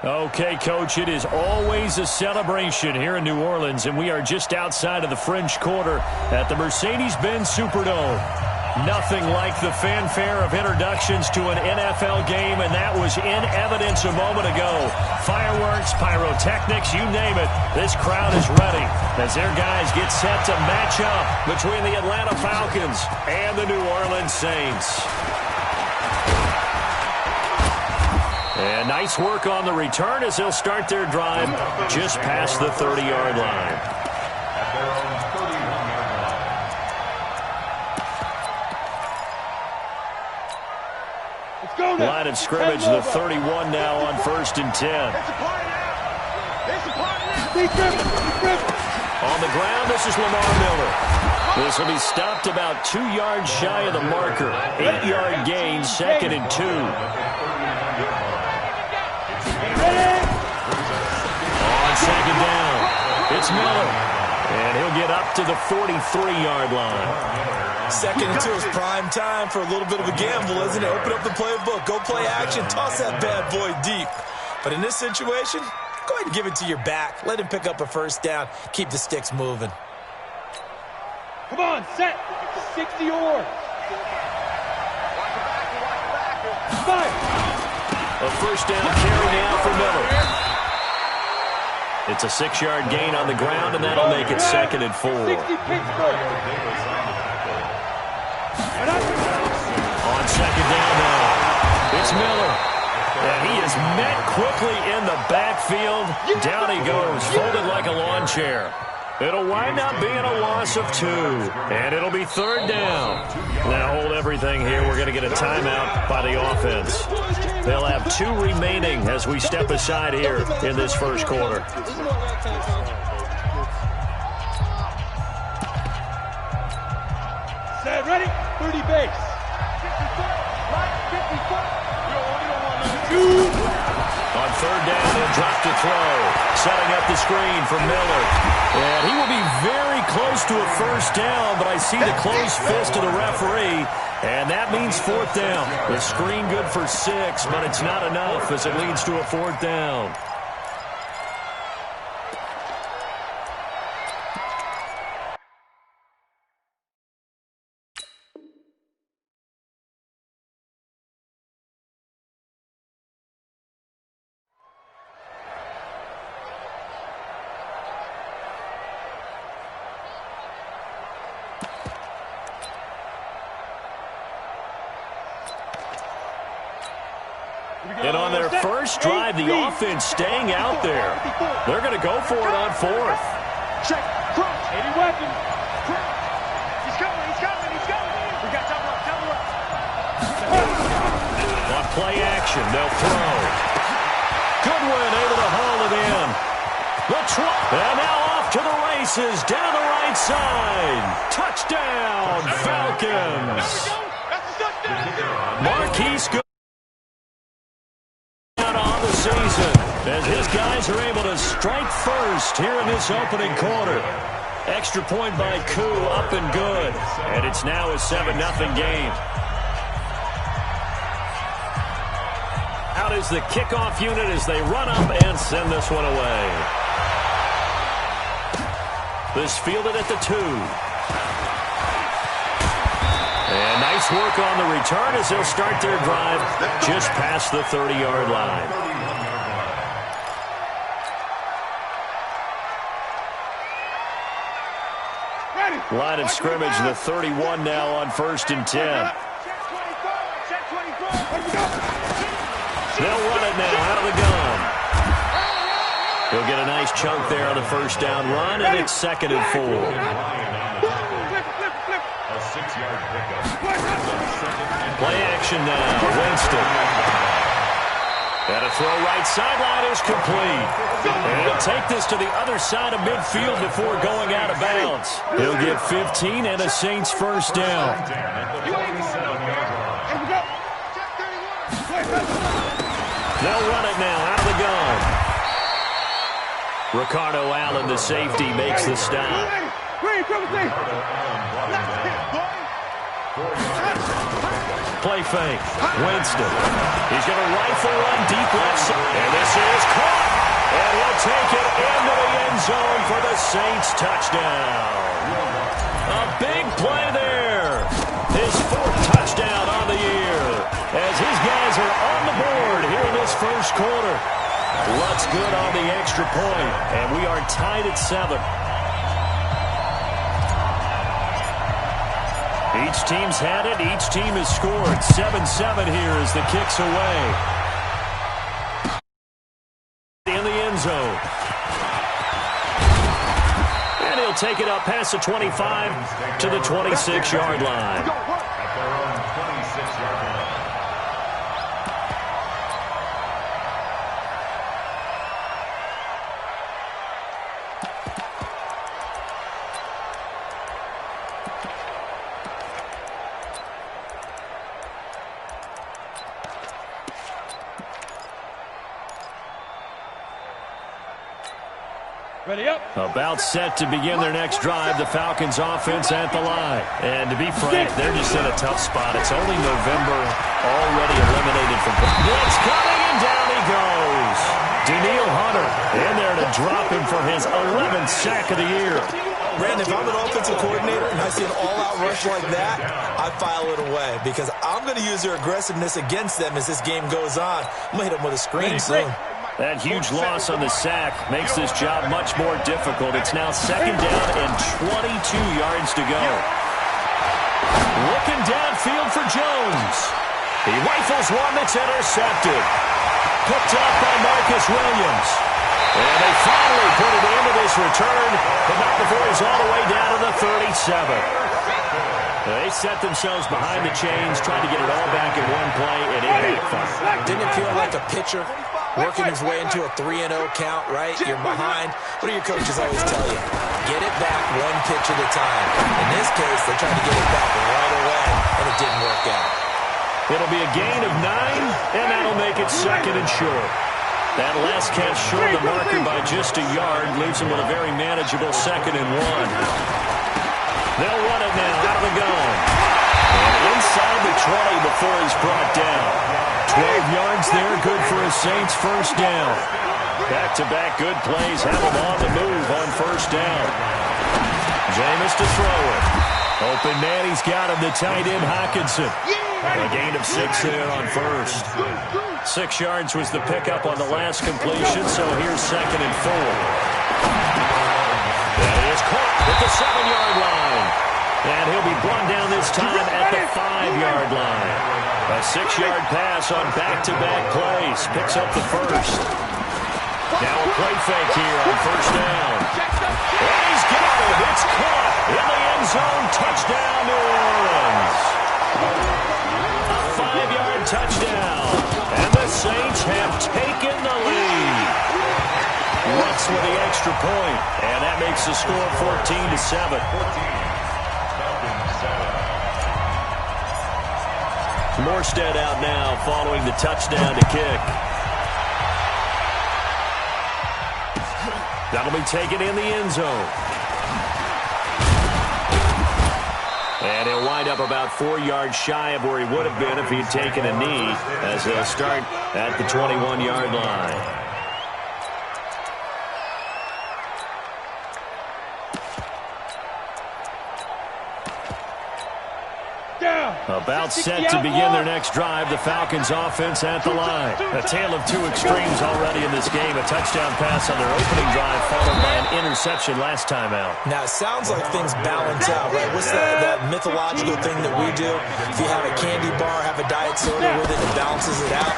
Okay, Coach, it is always a celebration here in New Orleans, and we are just outside of the French Quarter at the Mercedes-Benz Superdome. Nothing like the fanfare of introductions to an NFL game, and that was in evidence a moment ago. Fireworks, pyrotechnics, you name it, this crowd is ready as their guys get set to match up between the Atlanta Falcons and the New Orleans Saints. And nice work on the return as they'll start their drive just past the 30-yard line. Line of scrimmage, the 31 now on 1st and 10. On the ground, this is Lamar Miller. This will be stopped about 2 yards shy of the marker. 8-yard gain, 2nd and 2. On 2nd down, it's Miller. And he'll get up to the 43-yard line. 2nd and 2 is prime time for a little bit of a gamble, isn't it? Open up the playbook, go play action, toss that bad boy deep. But in this situation, go ahead and give it to your back. Let him pick up a first down. Keep the sticks moving. Come on, set. 60 or. A first down carry now for Miller. It's a 6-yard gain on the ground, and that'll make it 2nd and 4. On 2nd down now, it's Miller. And he is met quickly in the backfield. Down he goes, folded like a lawn chair. It'll wind up being a loss of 2, and it'll be 3rd down. Now hold everything here. We're going to get a timeout by the offense. They'll have 2 remaining as we step aside here in this first quarter. Set, ready? 30 base. On 3rd down, he'll drop to throw. Setting up the screen for Miller. And he will be very close to a first down, but I see the closed fist of the referee, and that means 4th down. The screen good for 6, but it's not enough as it leads to a 4th down. And on their first drive, the offense staying out there. They're going to go for it on 4th. Check, cross, any weapon. He's coming. We got double up. On play action, they'll throw. Goodwin able to haul it in. And now off to the races, down the right side. Touchdown, Falcons. Marquise Goodwin season as his guys are able to strike first here in this opening quarter. Extra point by Koo, up and good. And it's now a 7-0 game. Out is the kickoff unit as they run up and send this one away. This fielded at the 2. And nice work on the return as they'll start their drive just past the 30-yard line. Line of scrimmage, the 31 now on 1st and 10. They'll run it now out of the gun. He'll get a nice chunk there on the first down run, and it's 2nd and 4. Play action now, Winston. And a throw right sideline is complete. And he'll take this to the other side of midfield before going out of bounds. He'll get 15 and a Saints first down. They'll run it now out of the gun. Ricardo Allen, the safety, makes the stop. play fake. Winston. He's going to rifle one deep left side. And this is caught. And he'll take it into the end zone for the Saints touchdown. A big play there. His 4th touchdown on the year. As his guys are on the board here in this first quarter. Looks good on the extra point. And we are tied at 7. Each team's had it. Each team has scored. 7-7 here as the kick's away. In the end zone. And he'll take it up past the 25 to the 26-yard line. At their own 26-yard line. Ready up. About set to begin their next drive, the Falcons offense at the line. And to be frank, they're just in a tough spot. It's only November, already eliminated from blitz coming, and down he goes. Daniil Hunter in there to drop him for his 11th sack of the year. Brandon, if I'm an offensive coordinator and I see an all-out rush like that, I file it away because I'm going to use their aggressiveness against them as this game goes on. I'm going to hit them with a screen soon. That huge loss on the sack makes this job much more difficult. It's now 2nd down and 22 yards to go. Looking downfield for Jones. He rifles one that's intercepted. Picked up by Marcus Williams. And they finally put it into this return, but not before he's all the way down to the 37. They set themselves behind the chains, trying to get it all back in one play, and it backfired. Didn't it feel like a pitcher working his way into a 3-0 count, right? You're behind. What do your coaches always tell you? Get it back one pitch at a time. In this case, they tried to get it back right away, and it didn't work out. It'll be a gain of 9, and that'll make it 2nd and short. That last catch short the marker by just a yard, leaves him with a very manageable 2nd and 1. They'll run it now out of the gun. And inside the 20 before he's brought down. 12 yards there, good for a Saints first down. Back-to-back good plays have him on the move on first down. Jameis to throw it. Open man, he's got him, the tight end Hockenson. A gain of 6 there on first. 6 yards was the pickup on the last completion, so here's 2nd and 4. That is caught at the 7-yard line. And he'll be brought down this time at the 5-yard line. A 6-yard pass on back-to-back plays. Picks up the first. Now a play fake here on first down. And he's got it. It's caught in the end zone. Touchdown, New Orleans. A 5-yard touchdown. And the Saints have taken the lead. Looks with the extra point. And that makes the score 14-7. Morstead out now following the touchdown to kick. That'll be taken in the end zone. And he'll wind up about 4 yards shy of where he would have been if he'd taken a knee as they'll start at the 21-yard line. About set to begin their next drive, the Falcons offense at the line. A tale of two extremes already in this game. A touchdown pass on their opening drive followed by an interception last time out. Now, it sounds like things balance out, right? What's that mythological thing that we do? If you have a candy bar, have a diet soda with it, it balances it out.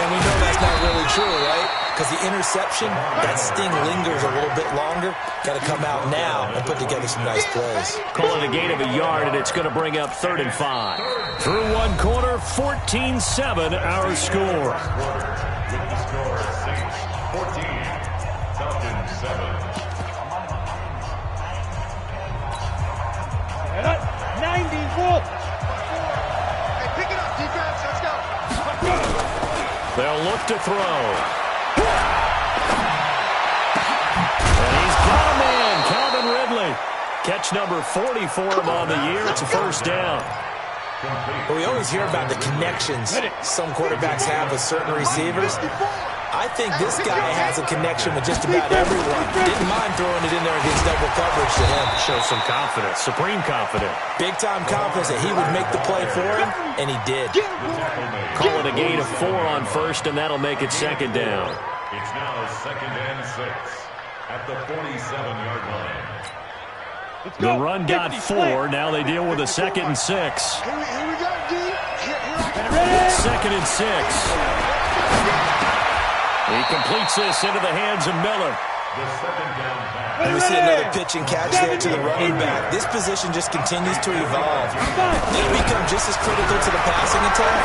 And we know that's not really true, right? Because the interception, that sting lingers a little bit longer. Got to come out now and put together some nice plays. Call it a gain of a yard, and it's going to bring up 3rd and 5. Through one quarter, 14-7 our score. With the score, Saints 14, Falcons 7. 90 Wolf. Hey, pick it up, defense. Let's go. They'll look to throw. And he's got a man, Calvin Ridley. Catch number 40 for him on the year. It's a first down. But we always hear about the connections some quarterbacks have with certain receivers. I think this guy has a connection with just about everyone. Didn't mind throwing it in there against double coverage to him. Shows some confidence, supreme confidence. Big-time confidence that he would make the play for him, and he did. Call it a gain of 4 on first, and that'll make it second down. It's now 2nd and 6 at the 47-yard line. The run got 4. Now they deal with a 2nd and 6. Here we go, D. 2nd and 6. He completes this into the hands of Miller. The 2nd down pass. And we see another pitch and catch there to the running back. This position just continues to evolve. They become just as critical to the passing attack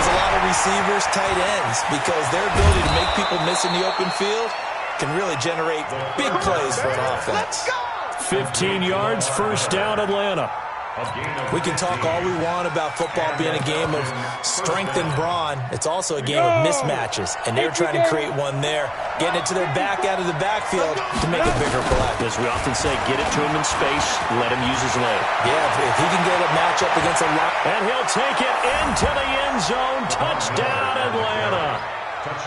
as a lot of receivers, tight ends, because their ability to make people miss in the open field can really generate big plays for an offense. 15 yards, first down, Atlanta. We can talk all we want about football being a game of strength and brawn. It's also a game of mismatches, and they're trying to create one there, getting it to their back out of the backfield to make a bigger play. As we often say, get it to him in space, let him use his leg. Yeah, if he can get a matchup against a lot. And he'll take it into the end zone. Touchdown, Atlanta.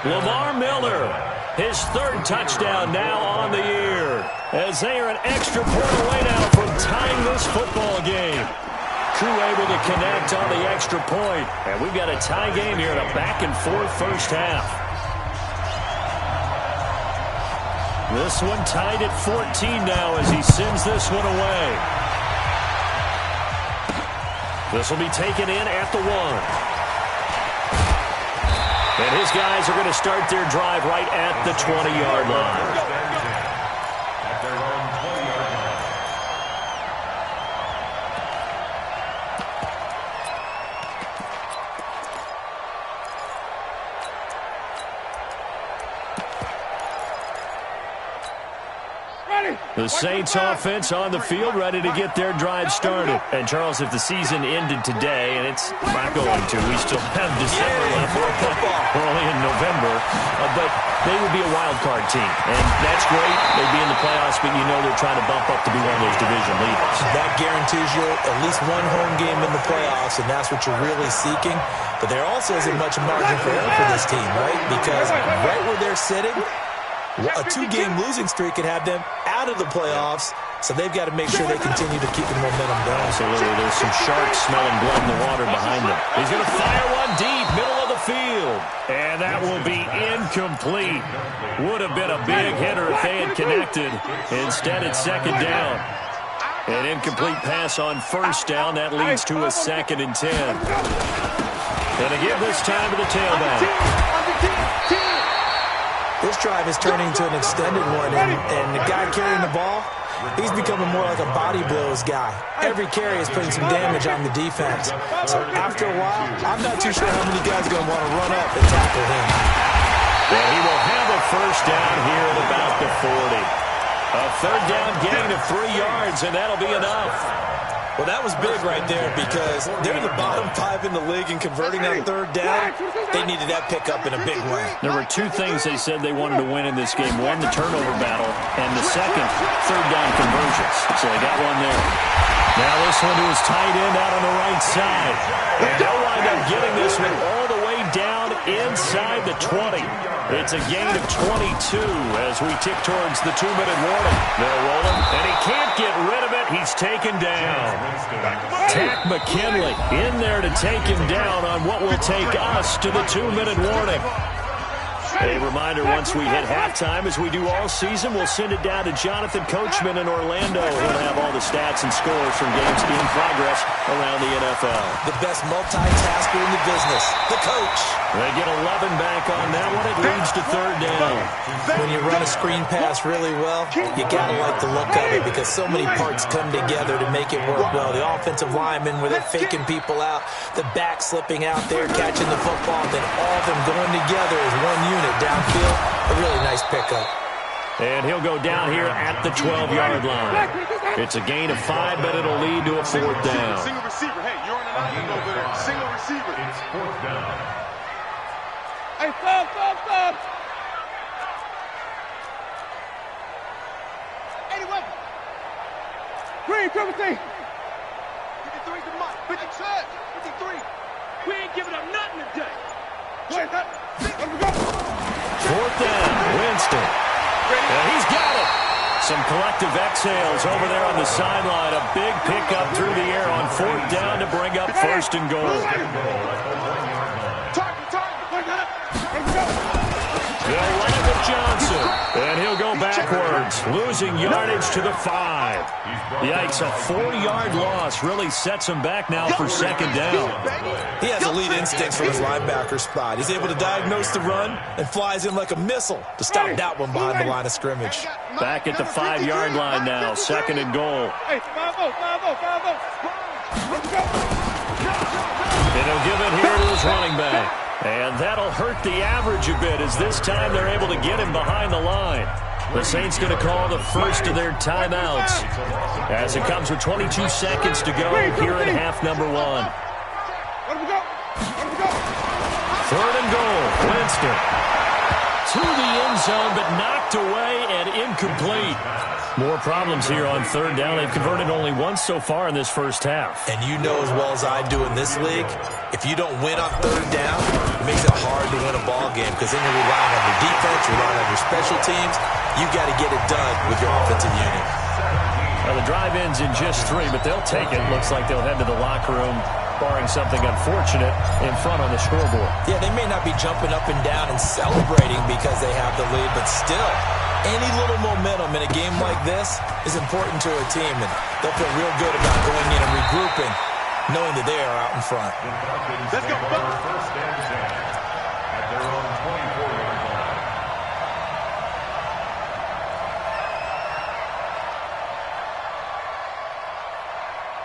Lamar Miller, his 3rd touchdown now on the year, as they are an extra point away now from tying this football game. Crew able to connect on the extra point, and we've got a tie game here in a back-and-forth first half. This one tied at 14 now as he sends this one away. This will be taken in at the 1. And his guys are going to start their drive right at the 20-yard line. At their own 20-yard line. The Saints offense on the field, ready to get their drive started. And, Charles, if the season ended today, and it's not going to, we still have December left. We're only in November. But they would be a wild card team. And that's great. They'd be in the playoffs, but you know they're trying to bump up to be one of those division leaders. That guarantees you at least one home game in the playoffs, and that's what you're really seeking. But there also isn't much margin for error for this team, right? Because right where they're sitting, a 2-game losing streak could have them out of the playoffs, so they've got to make sure they continue to keep the momentum going. Absolutely. There's some sharks smelling blood in the water behind them. He's going to fire one deep, middle of the field. And that will be incomplete. Would have been a big hitter if they had connected. Instead, it's 2nd down. An incomplete pass on 1st down. That leads to a 2nd and 10. And again, this time to the tailback. This drive is turning into an extended one, and the guy carrying the ball, he's becoming more like a body blows guy. Every carry is putting some damage on the defense. So after a while, I'm not too sure how many guys are going to want to run up and tackle him. And he will have a first down here at about the 40. A 3rd down gain of 3 yards, and that'll be enough. Well, that was big right there because they're the bottom 5 in the league in converting on 3rd down. They needed that pickup in a big way. There were 2 things they said they wanted to win in this game. One, the turnover battle, and the second, 3rd down conversions. So they got one there. Now this one to his tight end out on the right side. And they'll wind up getting this one all the way down inside the 20. It's a gain of 22 as we tick towards the 2-minute warning. They'll roll him, and he can't get rid of it. He's taken down. Tack McKinley in there to take him down on what will take us to the 2-minute warning. A reminder, once we hit halftime, as we do all season, we'll send it down to Jonathan Coachman in Orlando. He'll have all the stats and scores from games in progress around the NFL. The best multitasker in the business, the coach. They get 11 back on that one. It leads to 3rd down. When you run a screen pass really well, you got to like the look of it because so many parts come together to make it work well. The offensive linemen where they're faking people out, the back slipping out there, catching the football, then all of them going together as one unit downfield. A really nice pickup. And he'll go down here at the 12-yard line. It's a gain of 5, but it'll lead to a 4th down. Single receiver. Hey, you're on an island over there. Single receiver. It's 4th down. Hey, stop. 81. Green, 53. 53 to Mike. 53. We ain't giving up nothing today. Fourth down, Winston. And he's got it. Some collective exhales over there on the sideline. A big pickup through the air on fourth down to bring up first and goal. They'll run it with Johnson, and he'll go backwards, losing yardage to the 5. Yikes, a 4-yard loss really sets him back now for second down. He has elite instincts from his linebacker spot. He's able to diagnose the run and flies in like a missile to stop that one behind the line of scrimmage. Back at the 5-yard line now, second and goal. And he'll give it here to his running back. And that'll hurt the average a bit as this time they're able to get him behind the line. The Saints going to call the first of their timeouts as it comes with 22 seconds to go here in half number 1. Third and goal, Winston. To the end zone, but knocked away and incomplete. More problems here on third down. They've converted only once so far in this first half. And you know as well as I do in this league, if you don't win on third down, it makes it hard to win a ball game because then you're relying on your defense, you're relying on your special teams. You've got to get it done with your offensive unit. Well, the drive ends in just 3, but they'll take it. Looks like they'll head to the locker room, barring something unfortunate in front on the scoreboard. Yeah, they may not be jumping up and down and celebrating because they have the lead, but still, any little momentum in a game like this is important to a team, and they'll feel real good about going in and regrouping, knowing that they are out in front. Let's go. First and 10 at their own 24-yard line.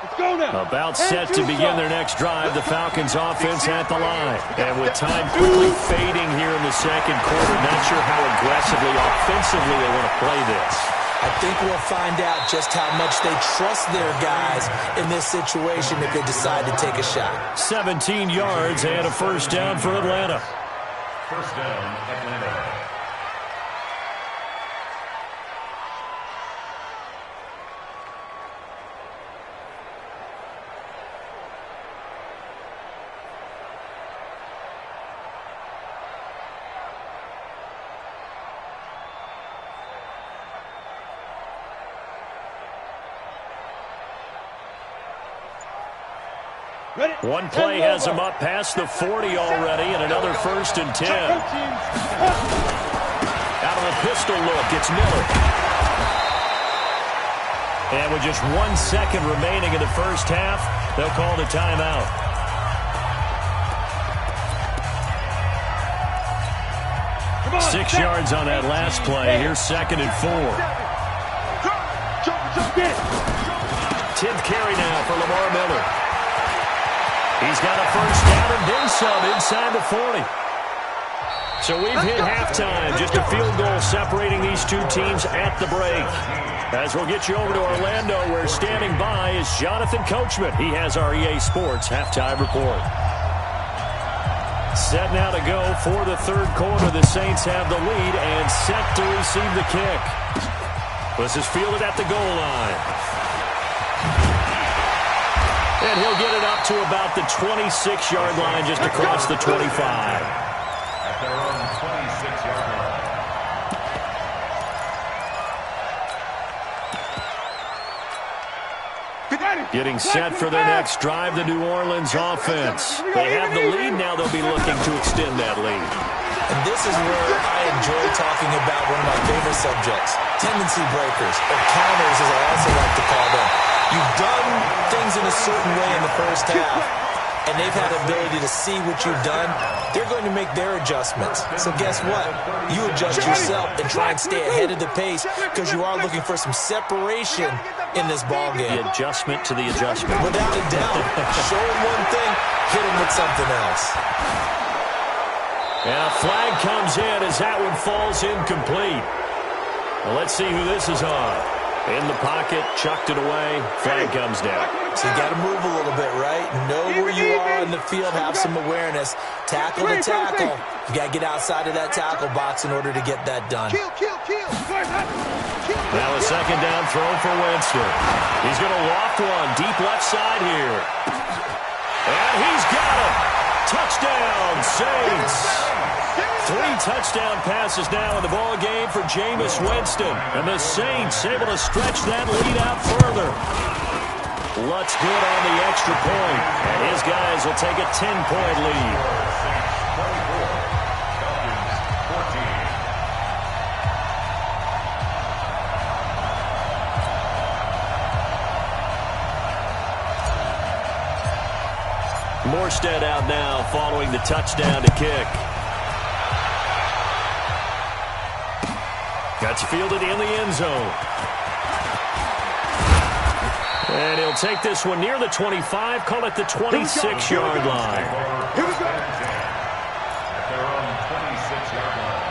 Let's go now. About set to begin their next drive, the Falcons offense at the line. And with time quickly fading here in the second quarter, not sure how aggressively, offensively they want to play this. I think we'll find out just how much they trust their guys in this situation if they decide to take a shot. 17 yards and a first down for Atlanta. First down, Atlanta. One play has him up past the 40 already, and another first and 10. Out of a pistol look, it's Miller. And with just 1 second remaining in the first half, they'll call the timeout. Come on, 6 yards on that last play. Here's second and 4. 10th carry now for Lamar Miller. He's got a first down and then some inside the 40. So we've hit halftime. Just a field goal separating these two teams at the break. As we'll get you over to Orlando, where standing by is Jonathan Coachman. He has our EA Sports halftime report. Set now to go for the third quarter. The Saints have the lead and set to receive the kick. This is fielded at the goal line. And he'll get it up to about the 26-yard line, just across the 25. At their own 26-yard line. Getting set for their next drive, the New Orleans offense. They have the lead now. They'll be looking to extend that lead. And this is where I enjoy talking about one of my favorite subjects, tendency breakers, or counters as I also like to call them. You've done things in a certain way in the first half, and they've had the ability to see what you've done. They're going to make their adjustments. So guess what? You adjust yourself and try and stay ahead of the pace because you are looking for some separation in this ball game. The adjustment to the adjustment. Without a doubt. Show them one thing, hit them with something else. And a flag comes in as that one falls incomplete. Well, let's see who this is on. In the pocket, chucked it away, flag comes down. So you got to move a little bit, right? Know where you are in the field, have some awareness. Tackle to tackle. You got to get outside of that tackle box in order to get that done. Now a second down throw for Winston. He's going to loft one deep left side here. And he's got it. Saints. 3 touchdown passes now in the ball game for Jameis Winston. And the Saints able to stretch that lead out further. Lutz good on the extra point. And his guys will take a 10-point lead. Morstead out now following the touchdown to kick. Gets fielded in the end zone. And he'll take this one near the 25, call it the 26-yard line. Here we go. At their own 26-yard line.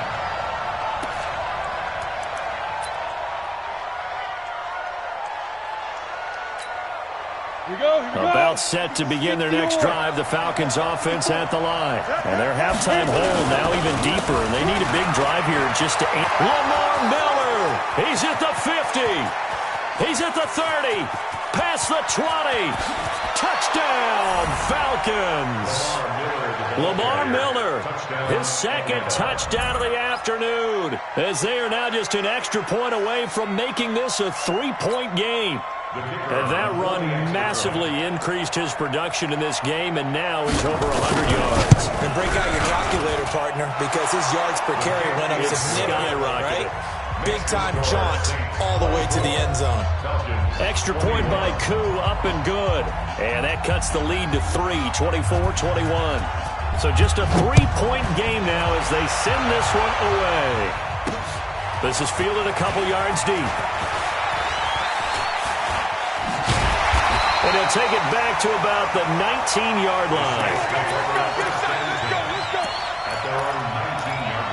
Here we go. About set to begin their next drive, the Falcons offense at the line. And their halftime hole now even deeper, and they need a big drive here just to... Lamar Miller! He's at the 50. He's at the 30. Past the 20. Touchdown, Falcons! Lamar Miller, his second touchdown of the afternoon, as they are now just an extra point away from making this a 3-point game. And that run massively increased his production in this game, and now he's over 100 yards. And break out your calculator, partner, because his yards per carry went up significantly, right? Big-time jaunt all the way to the end zone. Extra point by Koo, up and good. And that cuts the lead to 3, 24-21. So just a 3-point game now as they send this one away. This is fielded a couple yards deep. And he'll take it back to about the 19-yard line. At their own 19-yard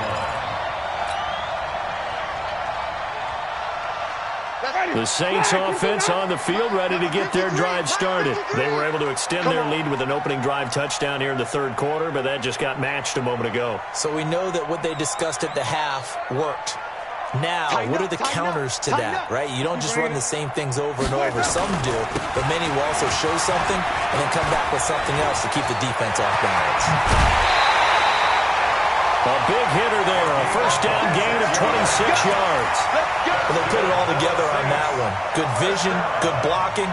line. The Saints offense on the field, ready to get their drive started. They were able to extend their lead with an opening drive touchdown here in the third quarter, but that just got matched a moment ago. So we know that what they discussed at the half worked. Now, what are the counters to that, right? You don't just run the same things over and over. Some do, but many will also show something and then come back with something else to keep the defense off balance. A big hitter there, a first down gain of 26 yards. Well, they put it all together on that one. Good vision, good blocking.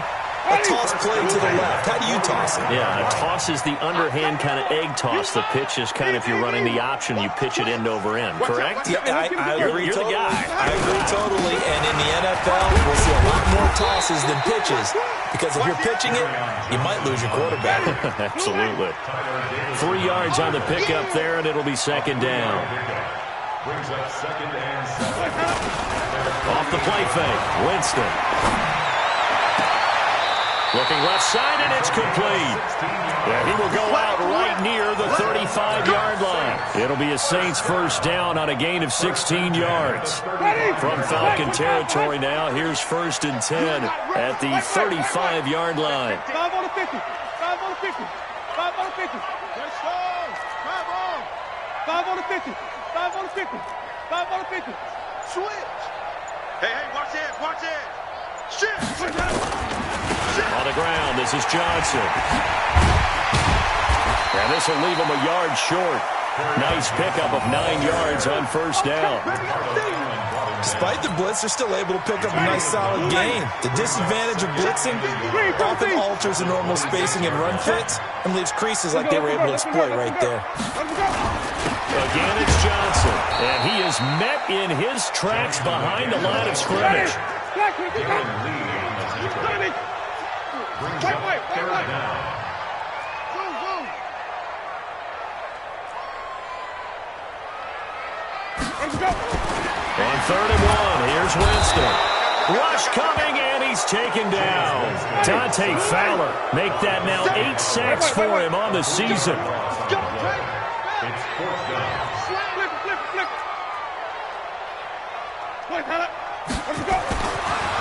A toss play to the left. How do you toss it? Yeah, a toss is the underhand kind of egg toss. The pitch is kind of, if you're running the option, you pitch it end over end, correct? Yeah, I agree You're totally. the guy. I agree totally. And in the NFL, we'll see a lot more tosses than pitches. Because if you're pitching it, you might lose your quarterback. Absolutely. 3 yards on the pickup there, and it'll be second down. Brings up second and 7. Off the play fake, Winston. Looking left side, and it's complete. Yeah, he will go out right near the 35-yard line. It'll be a Saints first down on a gain of 16 yards. From Falcon territory now, here's first and 10 at the 35-yard line. 5 on the 50. 5 on the 50. 5 on the 50. Let's go. 5 on. 5 on the 50. 5 on the 50. 5 on the 50. Switch. Hey, watch it. Watch it. Shit. On the ground, this is Johnson. And this will leave him a yard short. Nice pickup of 9 yards on first down. Despite the blitz, they're still able to pick up a nice solid gain. The disadvantage of blitzing often alters the normal spacing and run fits and leaves creases like they were able to exploit right there. Again, it's Johnson. And he is met in his tracks behind the line of scrimmage. Brings up third down. On 3rd and 1, here's Winston. Rush coming, and he's taken down. Dante Fowler make that now 8 sacks for him on the season. It's fourth down.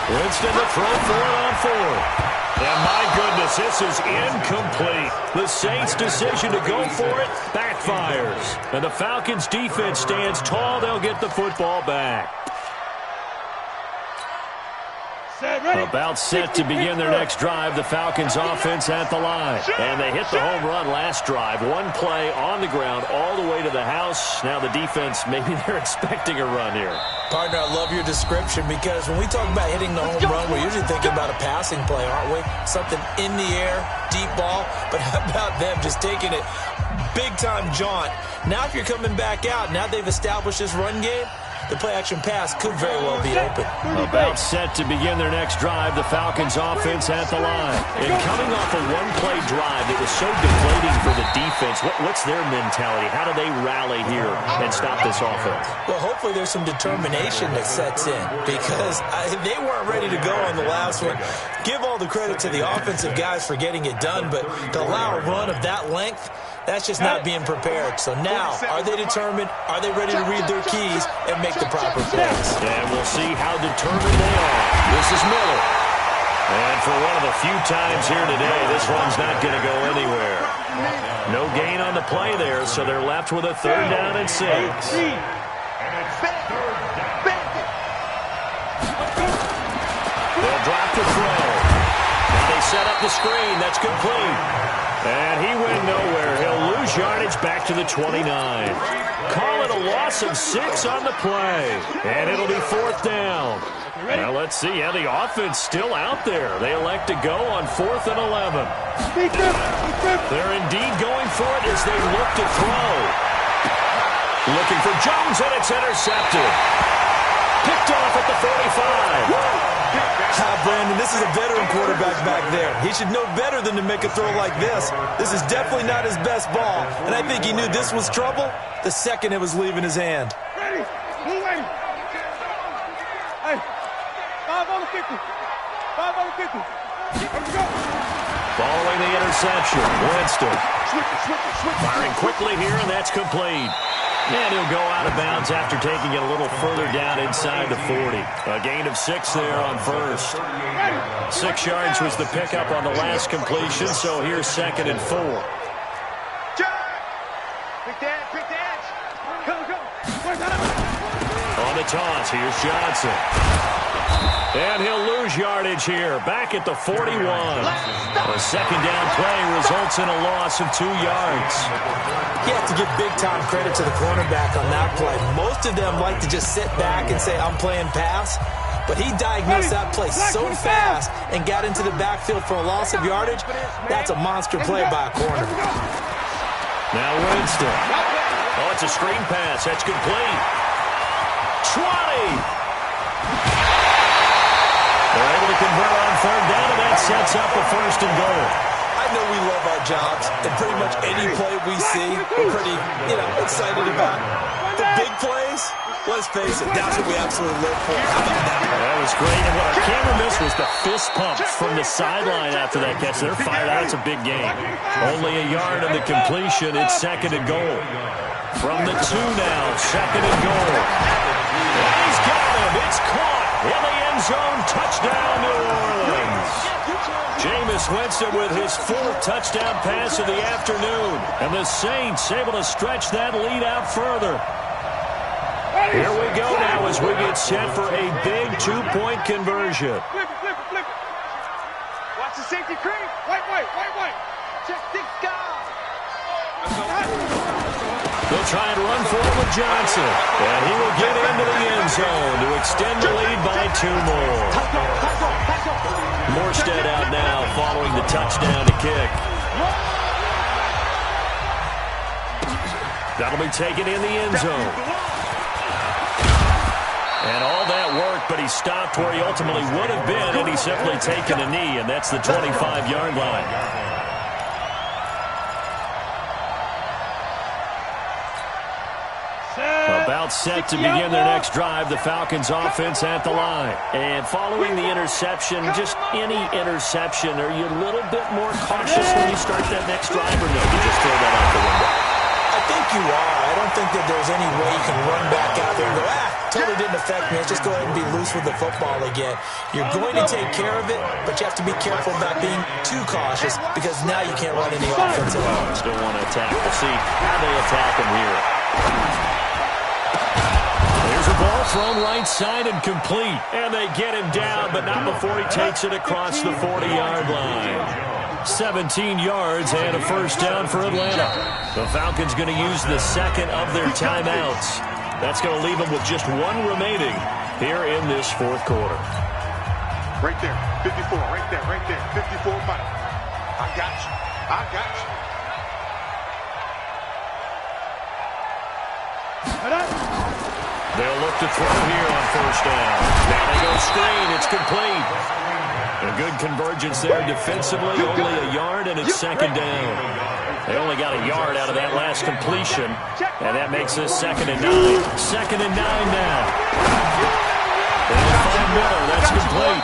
Winston to throw for it on 4th. And my goodness, this is incomplete. The Saints' decision to go for it backfires. And the Falcons' defense stands tall. They'll get the football back. Set. About set to begin their next drive. The Falcons offense at the line. And they hit the home run last drive. One play on the ground all the way to the house. Now the defense, maybe they're expecting a run here. Partner, I love your description because when we talk about hitting the home run, we're usually thinking about a passing play, aren't we? Something in the air, deep ball. But how about them just taking it big-time jaunt? Now if you're coming back out, now they've established this run game, the play-action pass could very well be open. About set to begin their next drive. The Falcons offense at the line. And coming off a one-play drive that was so deflating for the defense, what's their mentality? How do they rally here and stop this offense? Well, hopefully there's some determination that sets in because they weren't ready to go on the last one. Give all the credit to the offensive guys for getting it done, but to allow a run of that length, that's just not being prepared. So now, are they determined? Are they ready to read their keys and make the proper plays? And we'll see how determined they are. This is Miller. And for one of the few times here today, this one's not going to go anywhere. No gain on the play there, so they're left with a 3rd down and 6. They'll drop the throw. Now they set up the screen. That's complete. And he went nowhere. He'll lose yardage back to the 29. Call it a loss of 6 on the play. And it'll be 4th down. Now let's see. Yeah, the offense still out there. They elect to go on 4th and 11. They're indeed going for it as they look to throw. Looking for Jones, and it's intercepted. Picked off at the 45. Brandon, this is a veteran quarterback back there. He should know better than to make a throw like this. This is definitely not his best ball, and I think he knew this was trouble the second it was leaving his hand. Ready. Move ready. Hey, 5 on the 50. 5 on the 50. Here we go. Following the interception, Winston. Firing quickly here, and that's complete. And he'll go out of bounds after taking it a little further down inside the 40. A gain of 6 there on first. 6 yards was the pickup on the last completion, so here's 2nd and 4. Big dance. Go. On the toss, here's Johnson. And he'll lose yardage here, back at the 41. A 2nd down play results in a loss of 2 yards. You have to give big-time credit to the cornerback on that play. Most of them like to just sit back and say, I'm playing pass. But he diagnosed that play so fast and got into the backfield for a loss of yardage. That's a monster play by a corner. Now Winston. Oh, it's a screen pass. That's complete. 20. They're able to convert on 3rd down, and that sets up a 1st and goal. I know we love our jobs, and pretty much any play we see, we're pretty, excited about. The big plays, let's face it, that's what we absolutely live for. How about that? That was great, and what our camera missed was the fist pump from the sideline after that catch. They're fired out. It's a big game. Only a yard on the completion. It's 2nd and goal. From the 2 now, 2nd and goal. And he's got him. It's caught in the end zone. Touchdown, New Orleans. Jameis Winston with his 4th touchdown pass of the afternoon. And the Saints able to stretch that lead out further. Here we go now as we get set for a big 2-point conversion. Flip it. Watch the safety creep. White. Check this guy. They'll try and run forward with Johnson. And he will get into the end zone to extend the lead by 2 more. Morstead out now following the touchdown to kick. That'll be taken in the end zone. And all that work, but he stopped where he ultimately would have been, and he's simply taken a knee, and that's the 25-yard line. About set to begin their next drive. The Falcons offense at the line. And following the interception, just any interception, are you a little bit more cautious when you start that next drive, or no? You just throw that out the window? I think you are. I don't think that there's any way you can run back out there and go, totally didn't affect me. Let's just go ahead and be loose with the football again. You're going to take care of it, but you have to be careful about being too cautious because now you can't run any offense at all. Still want to attack. We'll see how they attack him here. Here's the ball thrown right side and complete. And they get him down, but not before he takes it across the 40-yard line. 17 yards and a first down for Atlanta. The Falcons going to use the second of their timeouts. That's going to leave them with just one remaining here in this fourth quarter. Right there, 54, right there, 54, Mike. I got you. They'll look to throw here on first down. Now they go screen. It's complete. A good convergence there defensively. Only a yard, and it's second down. They only got a yard out of that last completion, and that makes this 2nd and 9. 2nd and 9 now. And find Miller. That's complete.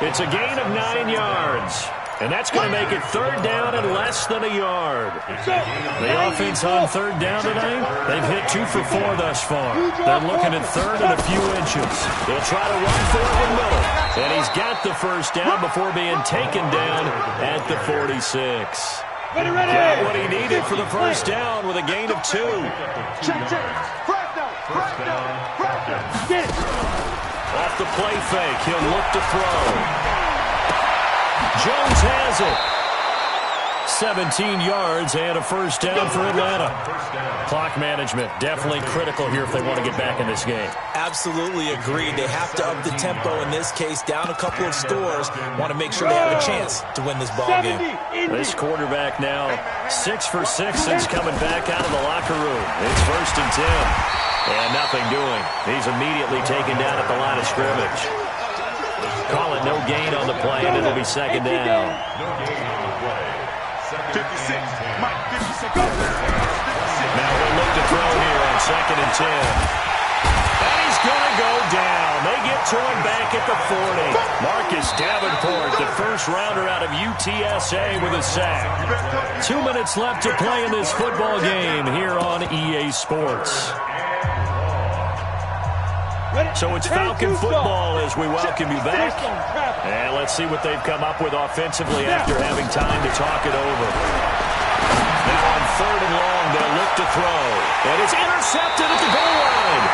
It's a gain of 9 yards. And that's going to make it third down and less than a yard. The offense on third down tonight, they've hit 2 for 4 thus far. They're looking at third and a few inches. They'll try to run for it in the middle. And he's got the first down before being taken down at the 46. Got what he needed for the first down with a gain of 2. Off the play fake, he'll look to throw. Jones has it. 17 yards and a first down for Atlanta. Clock management definitely critical here if they want to get back in this game. Absolutely agreed. They have to up the tempo in this case, down a couple of scores. Want to make sure they have a chance to win this ball game. This quarterback now 6 for 6 since coming back out of the locker room. It's 1st and 10. And nothing doing. He's immediately taken down at the line of scrimmage. Call it no gain on the play, and it'll be second down. 56, Mike, 56. Now we'll look to throw here on 2nd and 10. And he's going to go down. They get to him back at the 40. Marcus Davenport, the first rounder out of UTSA with a sack. 2 minutes left to play in this football game here on EA Sports. So it's Falcon football as we welcome you back. And let's see what they've come up with offensively after having time to talk it over. Now on 3rd and long, they'll look to throw. And it's intercepted at the goal line.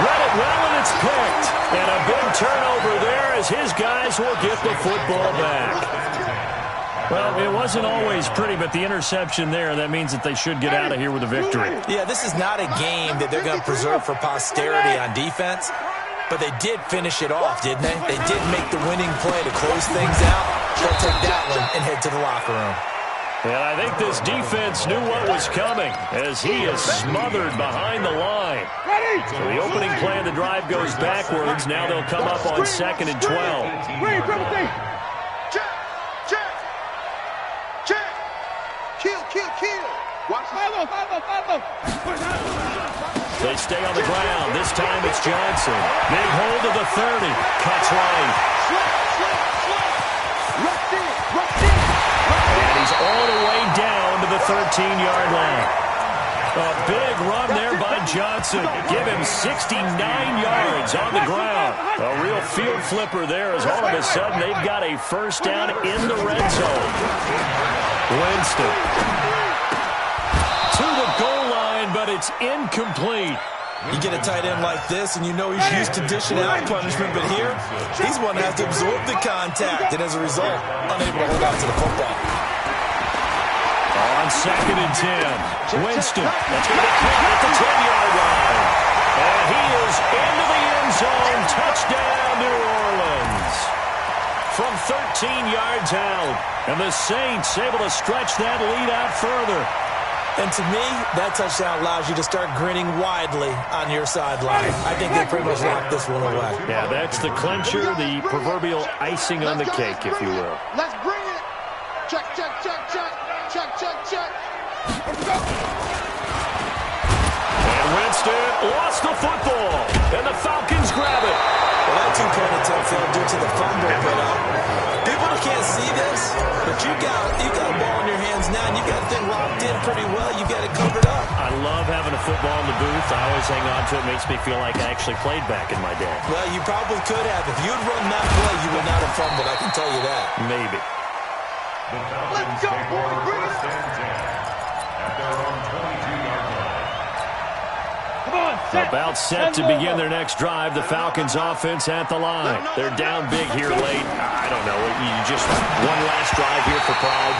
Read it well, and it's picked. And a big turnover there as his guys will get the football back. Well, it wasn't always pretty, but the interception there, that means that they should get out of here with a victory. Yeah, this is not a game that they're going to preserve for posterity on defense, but they did finish it off, didn't they? They did make the winning play to close things out. They'll take that one and head to the locker room. And I think this defense knew what was coming as he is smothered behind the line. So the opening play of the drive goes backwards. Now they'll come up on 2nd and 12. Kill. Watch They stay on the ground. This time it's Johnson. Big hold of the 30. Cuts right. And he's all the way down to the 13-yard line. A big run there by Johnson. Give him 69 yards on the ground. A real field flipper there as all of a sudden they've got a first down in the red zone. Winston to the goal line, but it's incomplete. You get a tight end like this, and you know he's used to dishing out punishment, but here, he's one that has to absorb the contact, and as a result, unable to hold on to the football. On 2nd and 10, Winston. That's going to be caught at the 10-yard line. And he is into the end zone. Touchdown, New Orleans. From 13 yards out. And the Saints able to stretch that lead out further. And to me, that touchdown allows you to start grinning widely on your sideline. I think they pretty much locked this one away. Yeah, that's the clincher, the proverbial icing on the cake, if you will. Let's bring it. Check. Let's go. And Winston lost the football. And the Falcons grab it. Well, that two-point attempt fell due to the fumble, but people can't see this, but you got a ball in your hands now, and you got it locked in pretty well. You got it covered up. I love having a football in the booth. I always hang on to it. Makes me feel like I actually played back in my day. Well, you probably could have. If you had run that play, you would not have fumbled. I can tell you that. Maybe. Let's go, boy. Bring it. At their own 22-yard line. Come on, About set to begin their next drive. The Falcons offense at the line. They're down big here late. I don't know. You just one last drive here for pride.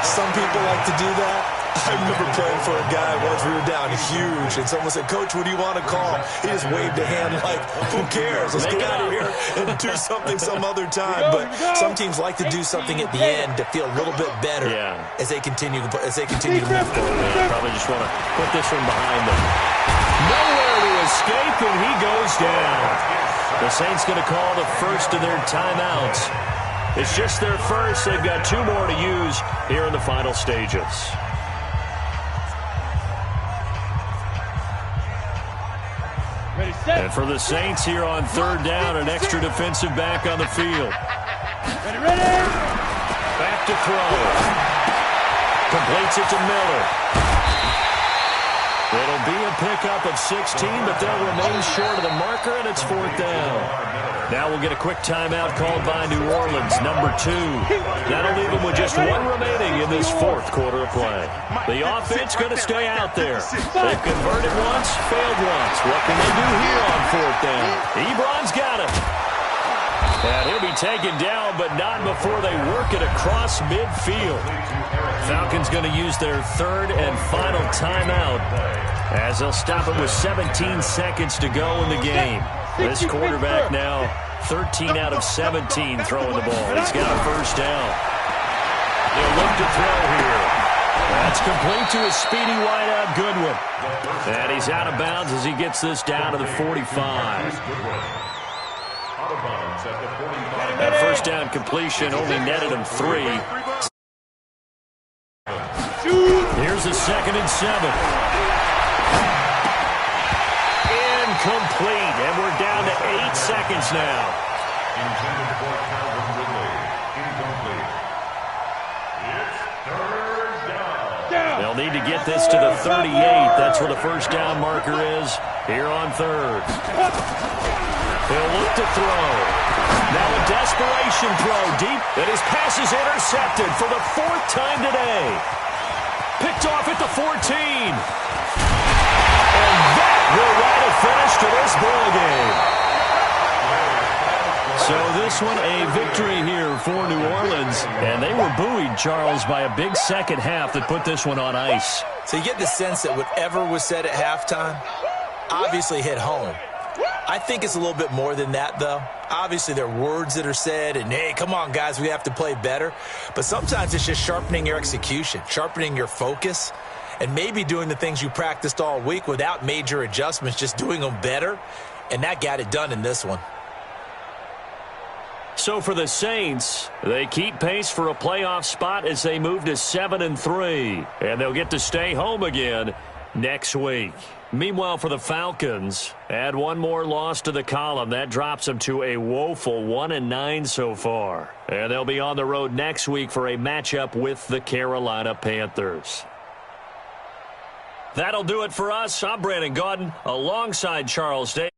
Some people like to do that. I remember playing for a guy once. We were down huge, and someone said, "Coach, what do you want to call?" He just waved a hand like, "Who cares? Let's get out of here and do something some other time." But some teams like to do something at the end to feel a little bit better as they continue to move forward. Probably just want to put this one behind them. Nowhere to escape, and he goes down. The Saints going to call the first of their timeouts. It's just their first. They've got 2 more to use here in the final stages. And for the Saints here on 3rd down, an extra defensive back on the field. Back to throw. Completes it to Miller. It'll be a pickup of 16, but they'll remain short of the marker, and it's 4th down. Now we'll get a quick timeout called by New Orleans, number 2. That'll leave them with just 1 remaining in this 4th quarter of play. The offense going to stay out there. They've converted once, failed once. What can they do here on 4th down? Ebron's got it. And he'll be taken down, but not before they work it across midfield. Falcons going to use their 3rd and final timeout as they'll stop it with 17 seconds to go in the game. This quarterback now 13 out of 17 throwing the ball. He's got a 1st down. He'll look to throw here. That's complete to his speedy wideout Goodwin. And he's out of bounds as he gets this down to the 45. That 1st down completion only netted him 3. Here's the 2nd and 7. Incomplete, and we're down to 8 seconds now. Intended for Calvin Ridley. Incomplete. It's 3rd down. They'll need to get this to the 38. That's where the 1st down marker is here on 3rd. He'll look to throw. Now a desperation throw deep, and his pass is intercepted for the 4th time today. Picked off at the 14. And that will write a finish to this ball game. So this one a victory here for New Orleans. And they were buoyed, Charles, by a big second half that put this one on ice. So you get the sense that whatever was said at halftime obviously hit home. I think it's a little bit more than that, though. Obviously, there are words that are said, and, hey, come on, guys, we have to play better. But sometimes it's just sharpening your execution, sharpening your focus, and maybe doing the things you practiced all week without major adjustments, just doing them better. And that got it done in this one. So for the Saints, they keep pace for a playoff spot as they move to 7-3. And they'll get to stay home again next week. Meanwhile, for the Falcons, add 1 more loss to the column. That drops them to a woeful 1-9 so far. And they'll be on the road next week for a matchup with the Carolina Panthers. That'll do it for us. I'm Brandon Gaudin alongside Charles Day.